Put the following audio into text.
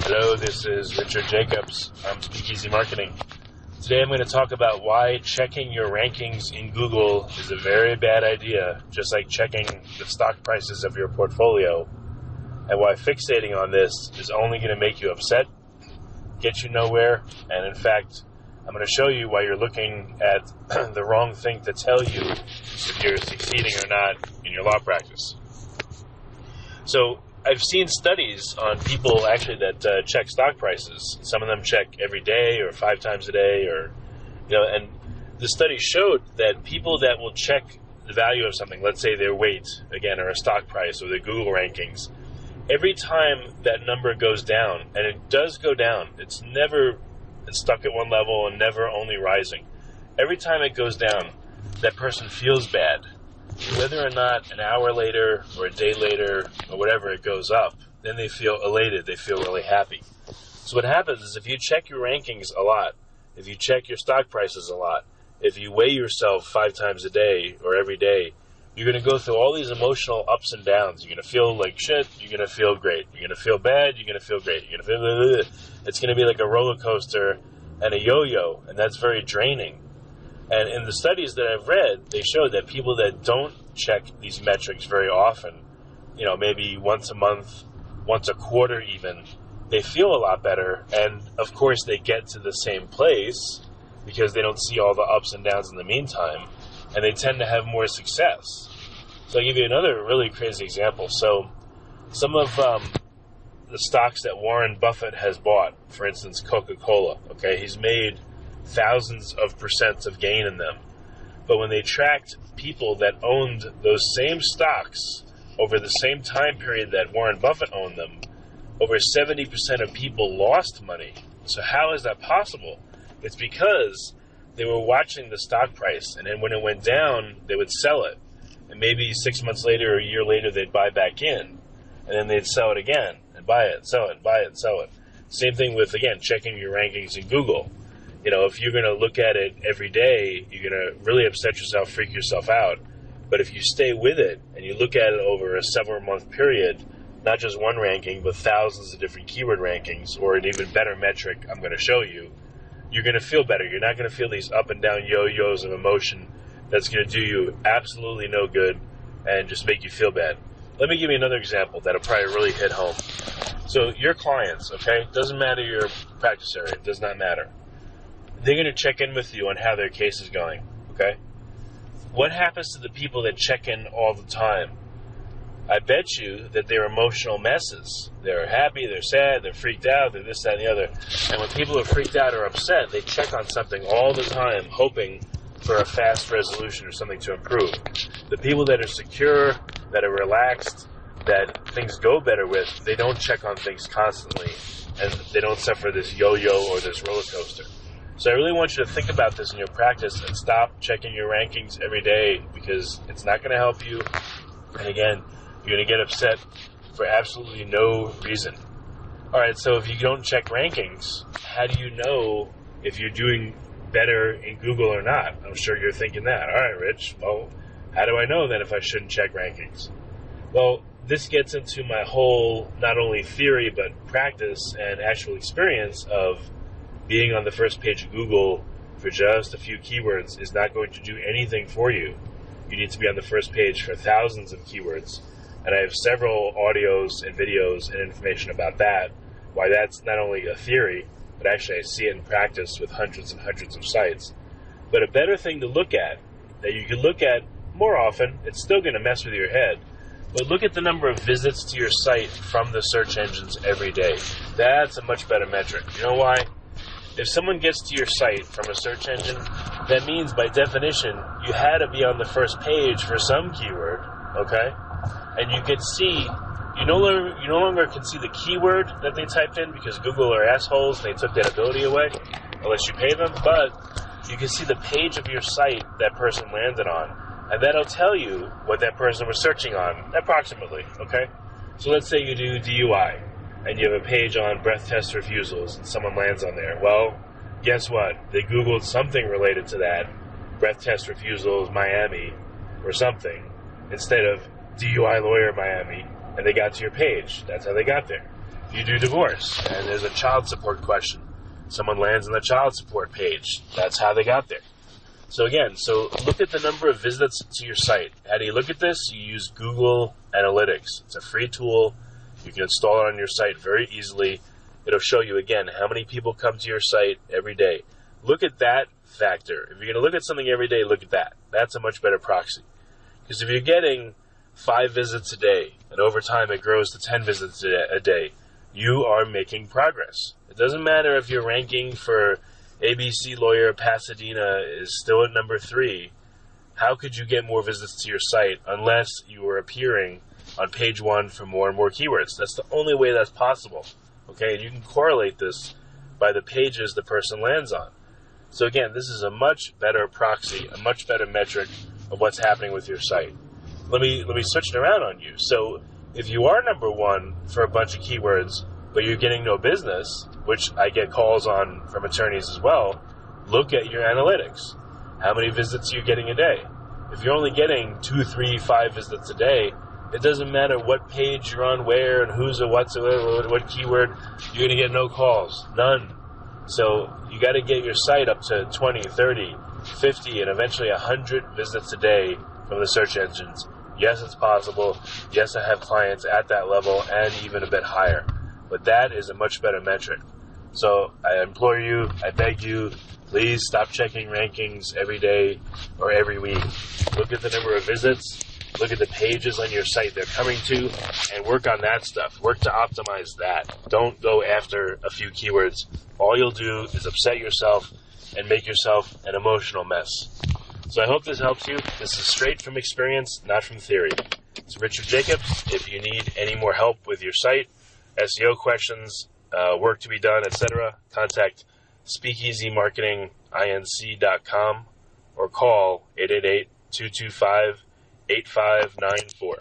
Hello, this is Richard Jacobs from Speakeasy Marketing. Today I'm going to talk about why checking your rankings in Google is a very bad idea, just like checking the stock prices of your portfolio, and why fixating on this is only going to make you upset, get you nowhere, and in fact, I'm going to show you why you're looking at the wrong thing to tell you if you're succeeding or not in your law practice. So I've seen studies on people actually that check stock prices. Some of them check every day or 5 times a day, and the study showed that people that will check the value of something, let's say their weight, again, or a stock price or their Google rankings, every time that number goes down, and it does go down, it's stuck at one level and never only rising. Every time it goes down, that person feels bad. Whether or not an hour later or a day later or whatever it goes up, then they feel elated, they feel really happy. So what happens is if you check your rankings a lot, if you check your stock prices a lot, if you weigh yourself 5 times a day or every day, you're going to go through all these emotional ups and downs. You're going to feel like shit, you're going to feel great. You're going to feel bad, you're going to feel great. You're going to feel blah, blah, blah. It's going to be like a roller coaster and a yo-yo, and that's very draining. And in the studies that I've read, they showed that people that don't check these metrics very often, maybe once a month, once a quarter even, they feel a lot better. And of course they get to the same place because they don't see all the ups and downs in the meantime, and they tend to have more success. So I'll give you another really crazy example. So some of the stocks that Warren Buffett has bought, for instance, Coca-Cola, okay, he's made thousands of percents of gain in them. But when they tracked people that owned those same stocks over the same time period that Warren Buffett owned them, over 70% of people lost money. So how is that possible? It's because they were watching the stock price, and then when it went down, they would sell it. And maybe 6 months later or a year later, they'd buy back in. And then they'd sell it again, and buy it, sell it, buy it, sell it. Same thing with, again, checking your rankings in Google. If you're going to look at it every day, you're going to really upset yourself, freak yourself out. But if you stay with it and you look at it over a several-month period, not just one ranking, but thousands of different keyword rankings, or an even better metric I'm going to show you, you're going to feel better. You're not going to feel these up and down yo-yos of emotion that's going to do you absolutely no good and just make you feel bad. Let me give you another example that'll probably really hit home. So your clients, okay, doesn't matter your practice area, it does not matter. They're going to check in with you on how their case is going, okay? What happens to the people that check in all the time? I bet you that they're emotional messes. They're happy, they're sad, they're freaked out, they're this, that, and the other. And when people are freaked out or upset, they check on something all the time, hoping for a fast resolution or something to improve. The people that are secure, that are relaxed, that things go better with, they don't check on things constantly, and they don't suffer this yo-yo or this roller coaster. So I really want you to think about this in your practice and stop checking your rankings every day, because it's not going to help you. And again, you're going to get upset for absolutely no reason. All right, so if you don't check rankings, how do you know if you're doing better in Google or not? I'm sure you're thinking that. All right, Rich, well, how do I know then if I shouldn't check rankings? Well, this gets into my whole not only theory but practice and actual experience of being on the first page of Google for just a few keywords is not going to do anything for you. You need to be on the first page for thousands of keywords. And I have several audios and videos and information about that, why that's not only a theory, but actually I see it in practice with hundreds and hundreds of sites. But a better thing to look at, that you can look at more often, it's still going to mess with your head, but look at the number of visits to your site from the search engines every day. That's a much better metric. You know why? If someone gets to your site from a search engine, that means by definition you had to be on the first page for some keyword, okay? And you can see, you no longer can see the keyword that they typed in because Google are assholes and they took that ability away, unless you pay them, but you can see the page of your site that person landed on, and that'll tell you what that person was searching on, approximately, okay? So let's say you do DUI, and you have a page on breath test refusals, and someone lands on there. Well, guess what? They Googled something related to that, breath test refusals Miami, or something, instead of DUI lawyer Miami, and they got to your page. That's how they got there. you do divorce and there's a child support question, someone lands on the child support page. That's how they got there. So again, look at the number of visits to your site. How do you look at this? You use Google Analytics. It's a free tool. You can install it on your site very easily. It'll show you, again, how many people come to your site every day. Look at that factor. If you're going to look at something every day, look at that. That's a much better proxy. Because if you're getting 5 visits a day, and over time it grows to 10 visits a day, you are making progress. It doesn't matter if you're ranking for ABC Lawyer Pasadena is still at number 3. How could you get more visits to your site unless you were appearing on page 1 for more and more keywords? That's the only way that's possible. Okay, and you can correlate this by the pages the person lands on. So again, this is a much better proxy, a much better metric of what's happening with your site. Let me switch it around on you. So if you are number 1 for a bunch of keywords, but you're getting no business, which I get calls on from attorneys as well, look at your analytics. How many visits are you getting a day? If you're only getting 2, 3, 5 visits a day, it doesn't matter what page you're on, where, and who's or what's or what keyword, you're going to get no calls. None. So you got to get your site up to 20, 30, 50, and eventually 100 visits a day from the search engines. Yes, it's possible. Yes, I have clients at that level and even a bit higher. But that is a much better metric. So I implore you, I beg you, please stop checking rankings every day or every week. Look at the number of visits. Look at the pages on your site they're coming to, and work on that stuff. Work to optimize that. Don't go after a few keywords. All you'll do is upset yourself and make yourself an emotional mess. So I hope this helps you. This is straight from experience, not from theory. It's Richard Jacobs. If you need any more help with your site, SEO questions, work to be done, etc., contact speakeasymarketinginc.com or call 888-225-8594.